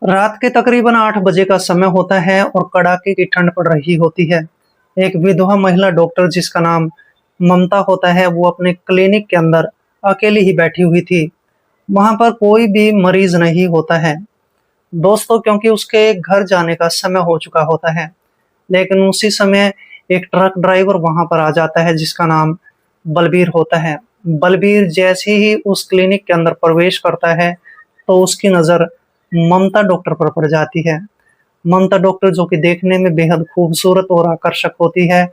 रात के तकरीबन 8 बजे का समय होता है और कड़ाके की ठंड पड़ रही होती है। एक विधवा महिला डॉक्टर जिसका नाम ममता होता है, वो अपने क्लिनिक के अंदर अकेली ही बैठी हुई थी। वहाँ पर कोई भी मरीज नहीं होता है। दोस्तों, क्योंकि उसके घर जाने का समय हो चुका होता है। लेकिन उसी समय एक ट्रक ड्राइवर वहाँ पर आ जाता है जिसका नाम बलबीर होता है। बलबीर जैसे ही उस क्लिनिक के अंदर प्रवेश करता है, तो उसकी नज़र ममता डॉक्टर पर पड़ जाती है। ममता डॉक्टर जो कि देखने में बेहद खूबसूरत और आकर्षक होती है।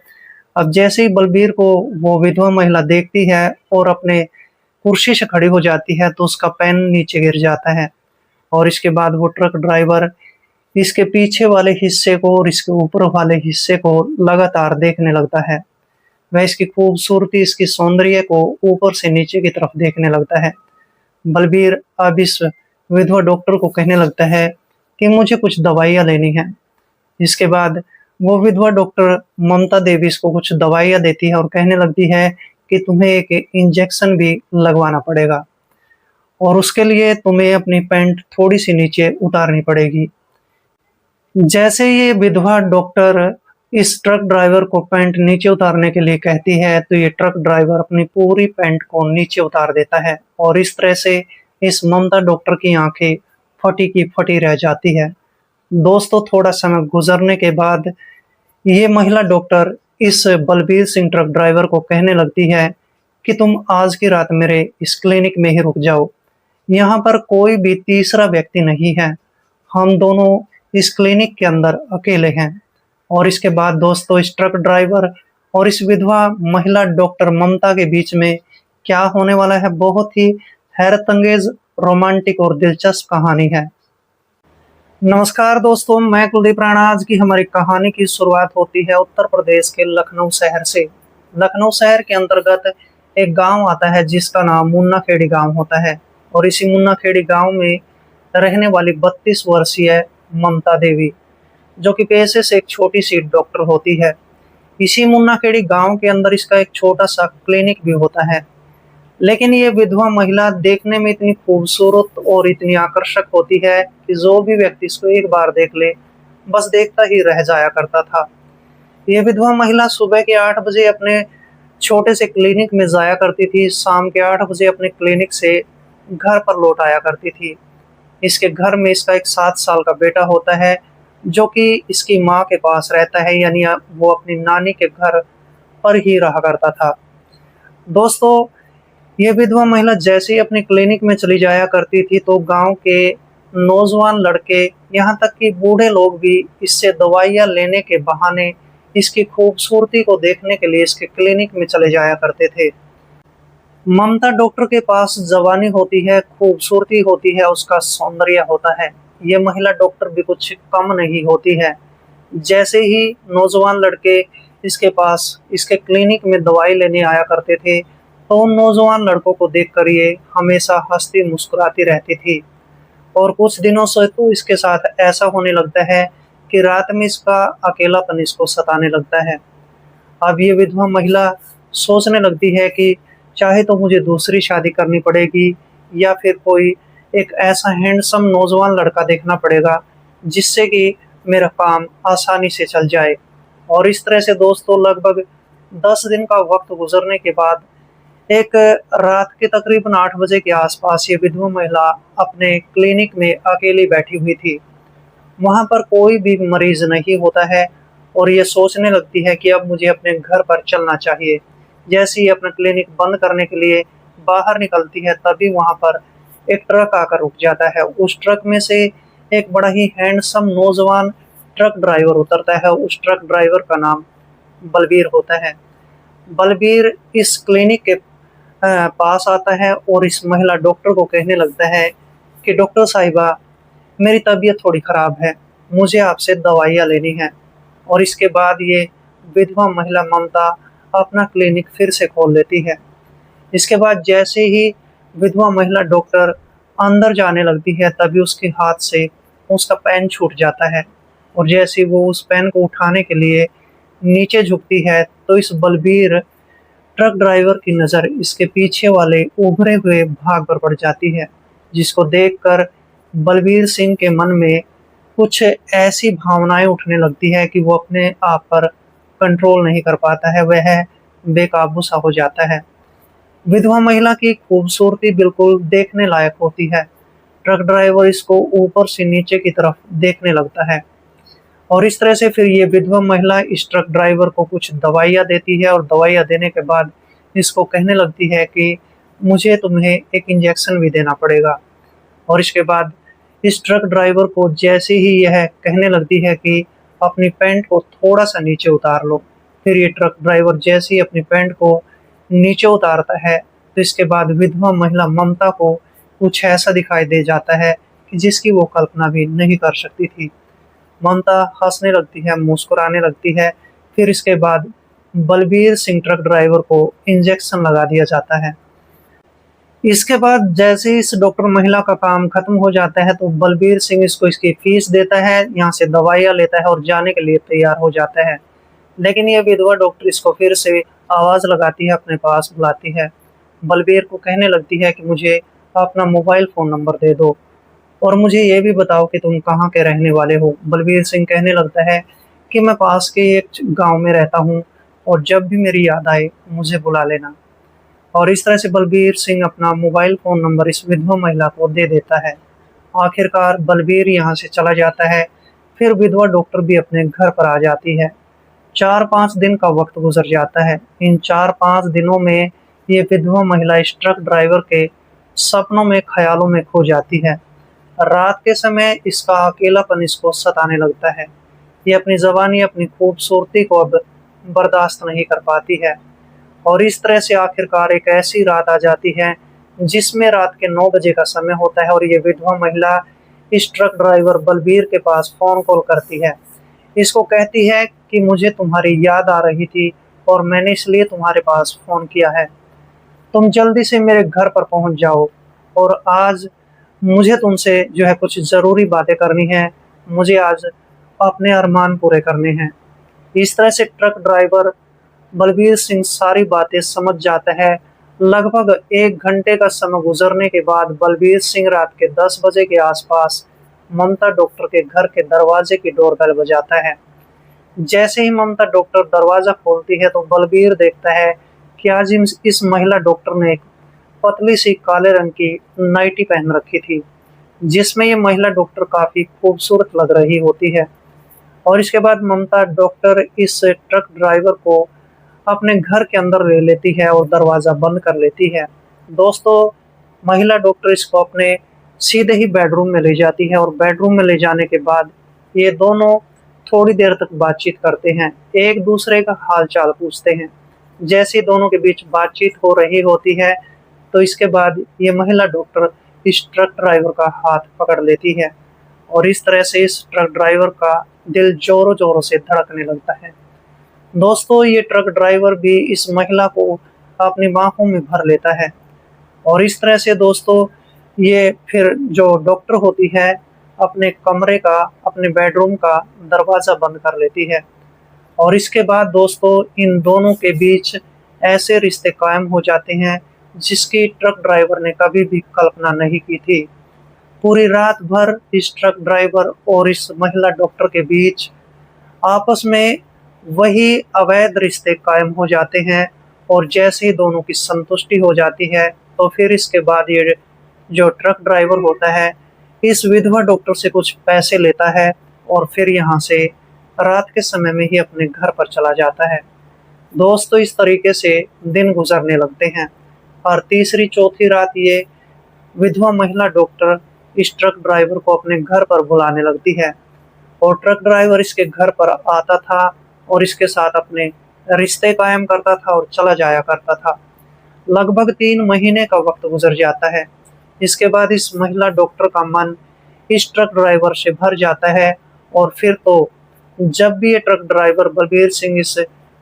अब जैसे ही बलबीर को वो विधवा महिला देखती है और अपने कुर्सी से खड़ी हो जाती है, तो उसका पेन नीचे गिर जाता है और इसके बाद वो ट्रक ड्राइवर इसके पीछे वाले हिस्से को और इसके ऊपर वाले हिस्से को लगातार देखने लगता है। वह इसकी खूबसूरती, इसकी सौंदर्य को ऊपर से नीचे की तरफ देखने लगता है। बलबीर अब इस विधवा डॉक्टर को कहने लगता है कि मुझे कुछ दवाइयाँ लेनी हैं। इसके बाद वो विधवा डॉक्टर ममता देवी इसको कुछ दवाइयाँ देती है और कहने लगती है कि तुम्हें एक इंजेक्शन भी लगवाना पड़ेगा और उसके लिए तुम्हें अपनी पैंट थोड़ी-सी नीचे उतारनी पड़ेगी। जैसे ये विधवा डॉक्टर इस ट्रक ड्राइवर को पैंट नीचे उतारने के लिए कहती है, तो ये ट्रक ड्राइवर अपनी पूरी पैंट को नीचे उतार देता है और इस तरह से इस ममता डॉक्टर की आंखें फटी की फटी रह जाती है। दोस्तों, थोड़ा समय गुजरने के बाद ये महिला डॉक्टर इस बलबीर सिंह ट्रक ड्राइवर को कहने लगती है कि तुम आज की रात मेरे इस क्लिनिक में ही रुक जाओ। यहाँ पर कोई भी तीसरा व्यक्ति नहीं है। हम दोनों इस क्लिनिक के अंदर अकेले हैं। और इसके बाद दोस्तों, इस ट्रक ड्राइवर और इस विधवा महिला डॉक्टर ममता के बीच में क्या होने वाला है, बहुत ही हैरतअंगेज, रोमांटिक और दिलचस्प कहानी है। नमस्कार दोस्तों, मैं कुलदीप राणा। आज की हमारी कहानी की शुरुआत होती है उत्तर प्रदेश के लखनऊ शहर से। लखनऊ शहर के अंतर्गत एक गांव आता है जिसका नाम मुन्ना खेड़ी गांव होता है और इसी मुन्ना खेड़ी गांव में रहने वाली 32 वर्षीय ममता देवी, जो कि पेशे से एक छोटी सी डॉक्टर होती है। इसी मुन्ना खेड़ी गांव के अंदर इसका एक छोटा सा क्लिनिक भी होता है। लेकिन ये विधवा महिला देखने में इतनी खूबसूरत और इतनी आकर्षक होती है कि जो भी व्यक्ति इसको एक बार देख ले, बस देखता ही रह जाया करता था। ये विधवा महिला सुबह के 8 बजे अपने छोटे से क्लिनिक में जाया करती थी, शाम के 8 बजे अपने क्लिनिक से घर पर लौट आया करती थी। इसके घर में इसका एक 7 साल का बेटा होता है, जो कि इसकी माँ के पास रहता है, यानी वो अपनी नानी के घर पर ही रहा करता था। दोस्तों, ये विधवा महिला जैसे ही अपनी क्लिनिक में चली जाया करती थी, तो गांव के नौजवान लड़के, यहाँ तक कि बूढ़े लोग भी इससे दवाइयाँ लेने के बहाने इसकी खूबसूरती को देखने के लिए इसके क्लिनिक में चले जाया करते थे। ममता डॉक्टर के पास जवानी होती है, खूबसूरती होती है, उसका सौंदर्य होता है। ये महिला डॉक्टर भी कुछ कम नहीं होती है। जैसे ही नौजवान लड़के इसके पास, इसके क्लिनिक में दवाई लेने आया करते थे, तो उन नौजवान लड़कों को देखकर ये हमेशा हंसती मुस्कुराती रहती थी। और कुछ दिनों से तो इसके साथ ऐसा होने लगता है कि रात में इसका अकेलापन इसको सताने लगता है। अब ये विधवा महिला सोचने लगती है कि चाहे तो मुझे दूसरी शादी करनी पड़ेगी या फिर कोई एक ऐसा हैंडसम नौजवान लड़का देखना पड़ेगा जिससे कि मेरा काम आसानी से चल जाए। और इस तरह से दोस्तों, लगभग 10 दिन का वक्त गुजरने के बाद एक रात के तकरीबन 8 बजे के आसपास ये विधवा महिला अपने क्लिनिक में अकेली बैठी हुई थी। वहाँ पर कोई भी मरीज नहीं होता है और ये सोचने लगती है कि अब मुझे अपने घर पर चलना चाहिए। जैसे ही अपना क्लिनिक बंद करने के लिए बाहर निकलती है, तभी वहाँ पर एक ट्रक आकर रुक जाता है। उस ट्रक में से एक बड़ा ही हैंडसम नौजवान ट्रक ड्राइवर उतरता है। उस ट्रक ड्राइवर का नाम बलबीर होता है। बलबीर इस क्लिनिक के पास आता है और इस महिला डॉक्टर को कहने लगता है कि डॉक्टर साहिबा, मेरी तबीयत थोड़ी खराब है, मुझे आपसे दवाइयाँ लेनी है। और इसके बाद ये विधवा महिला ममता अपना क्लिनिक फिर से खोल लेती है। इसके बाद जैसे ही विधवा महिला डॉक्टर अंदर जाने लगती है, तभी उसके हाथ से उसका पेन छूट जाता है और जैसे ही वो उस पेन को उठाने के लिए नीचे झुकती है, तो इस बलबीर ट्रक ड्राइवर की नज़र इसके पीछे वाले उभरे हुए भाग पर पड़ जाती है, जिसको देखकर बलबीर सिंह के मन में कुछ ऐसी भावनाएं उठने लगती है कि वो अपने आप पर कंट्रोल नहीं कर पाता है, वह बेकाबू सा हो जाता है। विधवा महिला की खूबसूरती बिल्कुल देखने लायक होती है। ट्रक ड्राइवर इसको ऊपर से नीचे की तरफ देखने लगता है और इस तरह से फिर ये विधवा महिला इस ट्रक ड्राइवर को कुछ दवाइयाँ देती है और दवाइयाँ देने के बाद इसको कहने लगती है कि मुझे तुम्हें एक इंजेक्शन भी देना पड़ेगा। और इसके बाद इस ट्रक ड्राइवर को जैसे ही यह कहने लगती है कि अपनी पैंट को थोड़ा सा नीचे उतार लो, फिर ये ट्रक ड्राइवर जैसे ही अपनी पैंट को नीचे उतारता है तो इसके बाद विधवा महिला ममता को कुछ ऐसा दिखाई दे जाता है कि जिसकी वो कल्पना भी नहीं कर सकती थी। ममता हंसने लगती है, मुस्कुराने लगती है। फिर इसके बाद बलबीर सिंह ट्रक ड्राइवर को इंजेक्शन लगा दिया जाता है। इसके बाद जैसे ही इस डॉक्टर महिला का काम खत्म हो जाता है तो बलबीर सिंह इसको इसकी फीस देता है, यहाँ से दवाइयाँ लेता है और जाने के लिए तैयार हो जाता है। लेकिन ये विधवा डॉक्टर इसको फिर से आवाज लगाती है, अपने पास बुलाती है। बलबीर को कहने लगती है कि मुझे अपना मोबाइल फोन नंबर दे दो और मुझे ये भी बताओ कि तुम कहाँ के रहने वाले हो। बलबीर सिंह कहने लगता है कि मैं पास के एक गांव में रहता हूँ और जब भी मेरी याद आए मुझे बुला लेना। और इस तरह से बलबीर सिंह अपना मोबाइल फोन नंबर इस विधवा महिला को दे देता है। आखिरकार बलबीर यहाँ से चला जाता है। फिर विधवा डॉक्टर भी अपने घर पर आ जाती है। 4-5 दिन का वक्त गुजर जाता है। इन 4-5 दिनों में ये विधवा महिला इस ट्रक ड्राइवर के सपनों में, ख्यालों में खो जाती है। रात के समय इसका अकेलापन इसको सताने लगता है। ये अपनी जवानी, अपनी खूबसूरती को अब बर्दाश्त नहीं कर पाती है और इस तरह से आखिरकार एक ऐसी रात आ जाती है जिसमें रात के 9 बजे का समय होता है और ये विधवा महिला इस ट्रक ड्राइवर बलबीर के पास फोन कॉल करती है। इसको कहती है कि मुझे तुम्हारी याद आ रही थी और मैंने इसलिए तुम्हारे पास फोन किया है। तुम जल्दी से मेरे घर पर पहुंच जाओ और आज मुझे तुमसे जो है कुछ ज़रूरी बातें करनी है। मुझे आज अपने अरमान पूरे करने हैं। इस तरह से ट्रक ड्राइवर बलबीर सिंह सारी बातें समझ जाता है। लगभग 1 घंटे का समय गुजरने के बाद बलबीर सिंह रात के 10 बजे के आसपास ममता डॉक्टर के घर के दरवाजे की डोरबेल बजाता है। जैसे ही ममता डॉक्टर दरवाजा खोलती है तो बलबीर देखता है कि आज इस महिला डॉक्टर ने एक पतली सी काले रंग की नाइटी पहन रखी थी, जिसमें ये महिला डॉक्टर काफी खूबसूरत लग रही होती है। और इसके बाद ममता डॉक्टर इस ट्रक ड्राइवर को अपने घर के अंदर ले लेती है और दरवाजा बंद कर लेती है। दोस्तों, महिला डॉक्टर इसको अपने सीधे ही बेडरूम में ले जाती है और बेडरूम में ले जाने के बाद ये दोनों थोड़ी देर तक बातचीत करते हैं, एक दूसरे का हाल चाल पूछते हैं। जैसे दोनों के बीच बातचीत हो रही होती है तो इसके बाद ये महिला डॉक्टर इस ट्रक ड्राइवर का हाथ पकड़ लेती है और इस तरह से इस ट्रक ड्राइवर का दिल जोरों जोरों से धड़कने लगता है। दोस्तों, ये ट्रक ड्राइवर भी इस महिला को अपनी बाहों में भर लेता है और इस तरह से दोस्तों ये फिर जो डॉक्टर होती है अपने कमरे का, अपने बेडरूम का दरवाज़ा बंद कर लेती है और इसके बाद दोस्तों इन दोनों के बीच ऐसे रिश्ते कायम हो जाते हैं जिसकी ट्रक ड्राइवर ने कभी भी कल्पना नहीं की थी। पूरी रात भर इस ट्रक ड्राइवर और इस महिला डॉक्टर के बीच आपस में वही अवैध रिश्ते कायम हो जाते हैं और जैसे ही दोनों की संतुष्टि हो जाती है तो फिर इसके बाद ये जो ट्रक ड्राइवर होता है इस विधवा डॉक्टर से कुछ पैसे लेता है और फिर यहाँ से रात के समय में ही अपने घर पर चला जाता है। दोस्तों, इस तरीके से दिन गुजरने लगते हैं और तीसरी चौथी रात ये विधवा महिला डॉक्टर इस ट्रक ड्राइवर को अपने घर पर बुलाने लगती है और ट्रक ड्राइवर इसके घर पर आता था और इसके साथ अपने रिश्ते कायम करता था और चला जाया करता था। लगभग 3 महीने का वक्त गुजर जाता है। इसके बाद इस महिला डॉक्टर का मन इस ट्रक ड्राइवर से भर जाता है और फिर तो जब भी ये ट्रक ड्राइवर बलबीर सिंह इस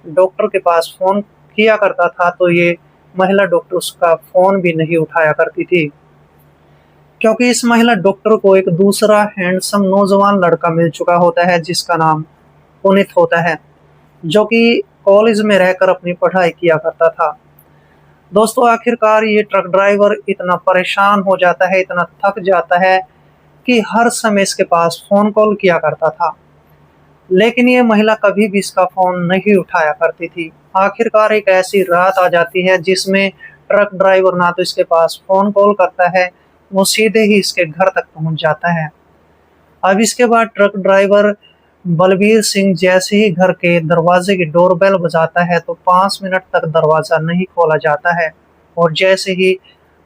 डॉक्टर के पास फोन किया करता था तो ये महिला डॉक्टर उसका फोन भी नहीं उठाया करती थी, क्योंकि इस महिला डॉक्टर को एक दूसरा हैंडसम नौजवान लड़का मिल चुका होता है जिसका नाम पुनीत होता है, जो कि कॉलेज में रहकर अपनी पढ़ाई किया करता था। दोस्तों, आखिरकार ये ट्रक ड्राइवर इतना परेशान हो जाता है, इतना थक जाता है कि हर समय इसके पास फ़ोन कॉल किया करता था। लेकिन ये महिला कभी भी इसका फ़ोन नहीं उठाया करती थी। आखिरकार एक ऐसी रात आ जाती है जिसमें ट्रक ड्राइवर ना तो इसके पास फ़ोन कॉल करता है, वो सीधे ही इसके घर तक पहुँच जाता है। अब इसके बाद ट्रक ड्राइवर बलबीर सिंह जैसे ही घर के दरवाजे की डोरबेल बजाता है तो 5 मिनट तक दरवाज़ा नहीं खोला जाता है, और जैसे ही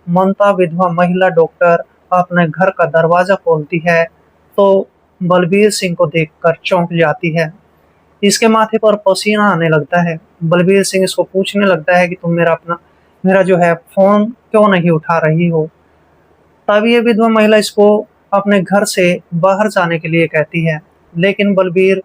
ममता विधवा महिला डॉक्टर अपने घर का दरवाज़ा खोलती है तो बलबीर सिंह को देखकर चौंक जाती है। इसके माथे पर पसीना आने लगता है। बलबीर सिंह इसको पूछने लगता है कि तुम मेरा जो है फ़ोन क्यों नहीं उठा रही हो? तब ये विधवा महिला इसको अपने घर से बाहर जाने के लिए कहती है, लेकिन बलबीर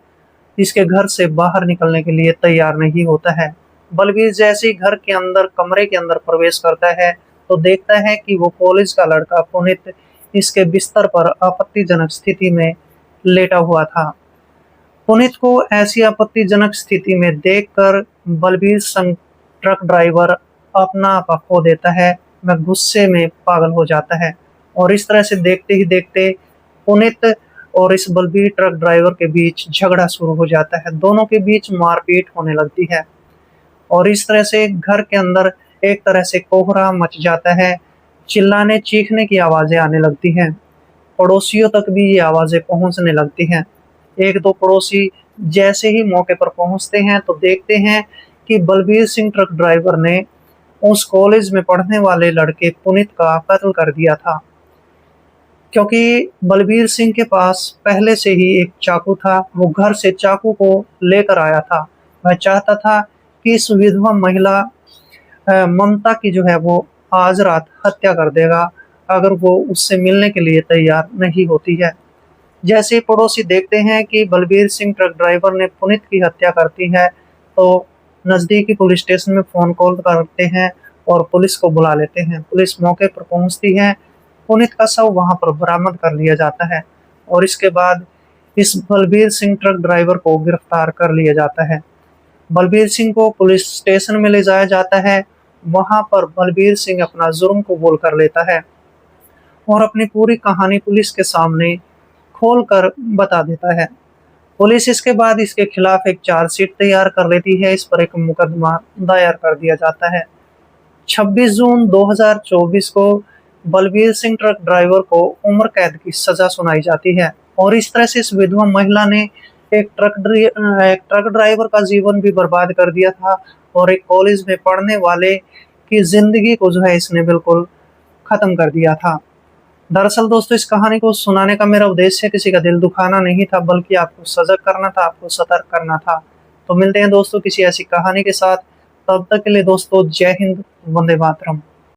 इसके घर से बाहर निकलने के लिए तैयार नहीं होता है। बलबीर जैसे ही घर के अंदर कमरे के अंदर प्रवेश करता है तो देखता है कि वो कॉलेज का लड़का पुनीत इसके बिस्तर पर आपत्तिजनक स्थिति में लेटा हुआ था। पुनीत को ऐसी आपत्तिजनक स्थिति में देखकर बलबीर सिंह ट्रक ड्राइवर अपना आपा खो देता है, वह गुस्से में पागल हो जाता है, और इस तरह से देखते ही देखते पुनीत और इस बलबीर ट्रक ड्राइवर के बीच झगड़ा शुरू हो जाता है। दोनों के बीच मारपीट होने लगती है, और इस तरह से घर के अंदर एक तरह से कोहराम मच जाता है। चिल्लाने चीखने की आवाज़ें आने लगती हैं। पड़ोसियों तक भी ये आवाज़ें पहुँचने लगती हैं। 1-2 पड़ोसी जैसे ही मौके पर पहुँचते हैं तो देखते हैं कि बलबीर सिंह ट्रक ड्राइवर ने उस कॉलेज में पढ़ने वाले लड़के पुनीत का कत्ल कर दिया था। क्योंकि बलबीर सिंह के पास पहले से ही एक चाकू था, वो घर से चाकू को लेकर आया था। वह चाहता था कि इस विधवा महिला ममता की जो है वो आज रात हत्या कर देगा, अगर वो उससे मिलने के लिए तैयार नहीं होती है। जैसे ही पड़ोसी देखते हैं कि बलबीर सिंह ट्रक ड्राइवर ने पुनीत की हत्या कर दी है, तो नज़दीकी पुलिस स्टेशन में फ़ोन कॉल करते हैं और पुलिस को बुला लेते हैं। पुलिस मौके पर पहुंचती है, पुनीत का शव वहां पर बरामद कर लिया जाता है, और इसके बाद इस बलबीर सिंह ट्रक ड्राइवर को गिरफ्तार कर लिया जाता है। बलबीर सिंह को पुलिस स्टेशन में ले जाया जाता है। वहां पर बलबीर सिंह अपना जुर्म कबूल कर लेता है और अपनी पूरी कहानी पुलिस के सामने खोलकर बता देता है। पुलिस इसके बाद इसके खिलाफ एक चार्जशीट तैयार कर लेती है। इस पर एक मुकदमा दायर कर दिया जाता है। 26 जून 2024 को बलबीर सिंह ट्रक ड्राइवर को उम्र कैद की सजा सुनाई जाती है, और इस तरह से इस विधवा महिला ने एक ट्रक ड्राइवर का जीवन भी बर्बाद कर दिया था, और एक कॉलेज में पढ़ने वाले की जिंदगी को जो है इसने बिल्कुल खत्म कर दिया था। दरअसल दोस्तों, इस कहानी को सुनाने का मेरा उद्देश्य किसी का दिल दुखाना नहीं था, बल्कि आपको सजग करना था, आपको सतर्क करना था। तो मिलते हैं दोस्तों किसी ऐसी कहानी के साथ। तब तक के लिए दोस्तों, जय हिंद, वंदे मातरम।